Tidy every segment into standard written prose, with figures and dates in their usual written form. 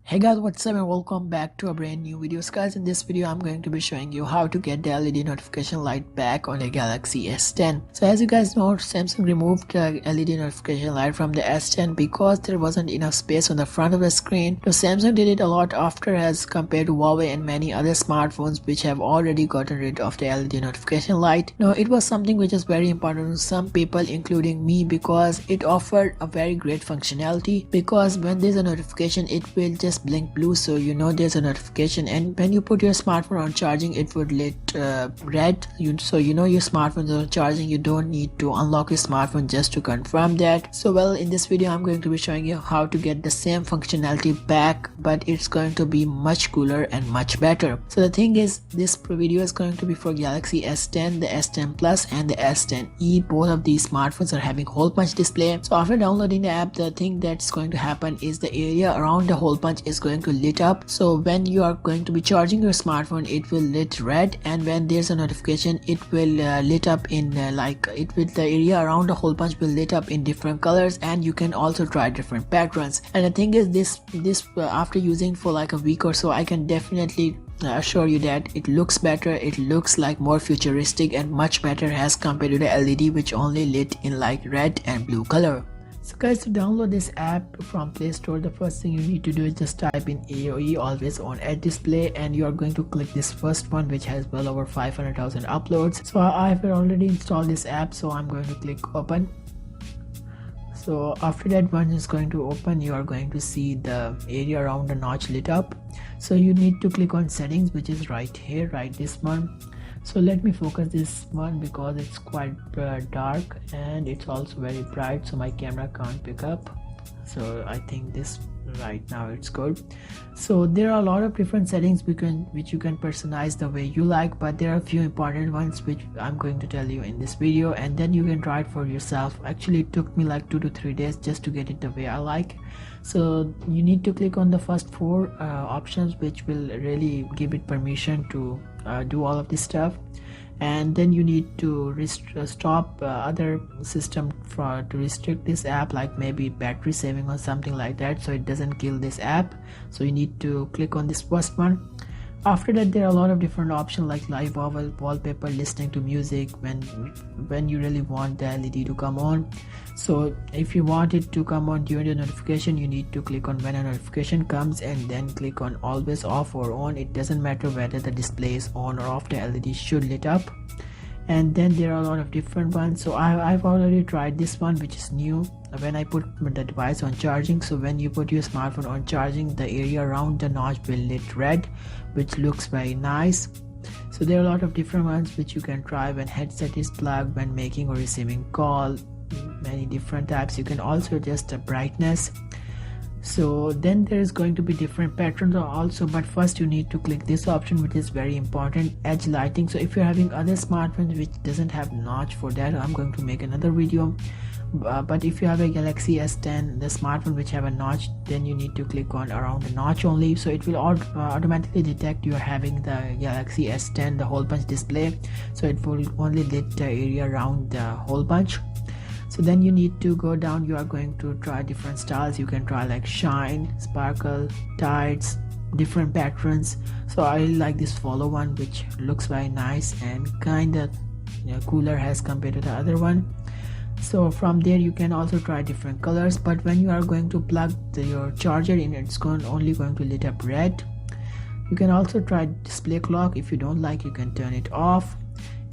Hey guys, what's up and welcome back to a brand new video. Guys, in this video I'm going to be showing you how to get the LED notification light back on a Galaxy S10. So as you guys know, Samsung removed the LED notification light from the S10 because there wasn't enough space on the front of the screen. So Samsung did it a lot after as compared to Huawei and many other smartphones which have already gotten rid of the LED notification light. Now it was something which is very important to some people including me because it offered a very great functionality, because when there's a notification it will just blink blue, so you know there's a notification, and when you put your smartphone on charging it would lit red, so you know your smartphone is on charging. You don't need to unlock your smartphone just to confirm that. So well, in this video I'm going to be showing you how to get the same functionality back, but it's going to be much cooler and much better. So the thing is, this video is going to be for Galaxy S10, the S10 Plus and the S10e. Both of these smartphones are having hole punch display. So after downloading the app, the thing that's going to happen is the area around the hole punch is going to lit up. So when you are going to be charging your smartphone it will lit red, and when there's a notification it will lit up in the area around the hole punch will lit up in different colors, and you can also try different patterns. And the thing is, this after using for like a week or so, I can definitely assure you that it looks better. It looks like more futuristic and much better as compared to the LED which only lit in like red and blue color. So guys, to download this app from Play Store, the first thing you need to do is just type in AOE, always on edge display, and you are going to click this first one which has well over 500,000 uploads. So I've already installed this app, so I'm going to click open. So after that, one is going to open, you are going to see the area around the notch lit up. So you need to click on settings, which is right here, right this one. So let me focus this one because it's quite dark and it's also very bright, so my camera can't pick up. So I think this right now it's good. So there are a lot of different settings which you can personalize the way you like, but there are a few important ones which I'm going to tell you in this video, and then you can try it for yourself. Actually it took me like 2 to 3 days just to get it the way I like. So you need to click on the first four options which will really give it permission to do all of this stuff, and then you need to stop other system to restrict this app, like maybe battery saving or something like that, so it doesn't kill this app. So you need to click on this first one. After that, there are a lot of different options like live wallpaper, listening to music when you really want the LED to come on. So if you want it to come on during the notification, you need to click on when a notification comes and then click on always off or on. It doesn't matter whether the display is on or off, the LED should lit up. And then there are a lot of different ones. So I've already tried this one, which is new, when I put the device on charging. So when you put your smartphone on charging, the area around the notch will lit red, which looks very nice. So there are a lot of different ones which you can try when headset is plugged, when making or receiving call, many different types. You can also adjust the brightness. So then there is going to be different patterns also, but first you need to click this option which is very important, edge lighting. So if you're having other smartphones which doesn't have notch, for that I'm going to make another video, but if you have a Galaxy S10, the smartphone which have a notch, then you need to click on around the notch only. So it will automatically detect you are having the Galaxy S10 the hole punch display, so it will only lit the area around the hole punch. So then you need to go down, you are going to try different styles. You can try like shine, sparkle, tides, different patterns. So I like this follow one which looks very nice and kind of cooler as compared to the other one. So from there you can also try different colors, but when you are going to plug your charger in, it's only going to lit up red. You can also try display clock. If you don't like, you can turn it off.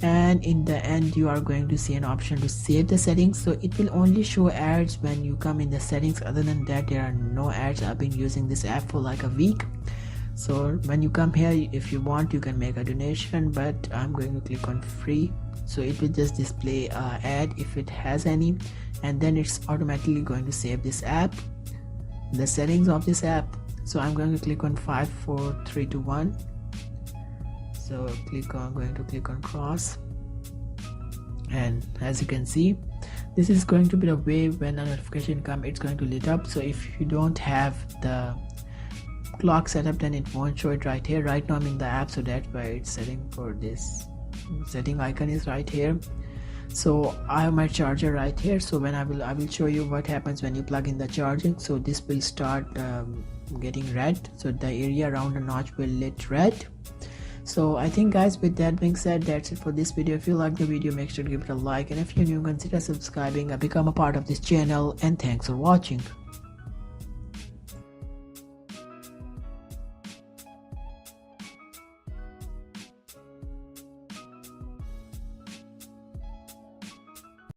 And in the end you are going to see an option to save the settings, so it will only show ads when you come in the settings. Other than that, there are no ads. I've been using this app for like a week. So when you come here, if you want, you can make a donation, but I'm going to click on free, so it will just display ad if it has any, and then it's automatically going to save this app, the settings of this app. So I'm going to click on 5 4 3 2 1. So going to click on cross, and as you can see, this is going to be the way when a notification comes, it's going to lit up. So if you don't have the clock set up, then it won't show it right here. Right now I'm in the app, so that's why it's setting for this setting icon is right here. So I have my charger right here. So when I will show you what happens when you plug in the charging. So this will start getting red, so the area around the notch will lit red. So I think guys, with that being said, that's it for this video. If you like the video, make sure to give it a like, and if you're new, consider subscribing and become a part of this channel. And thanks for watching.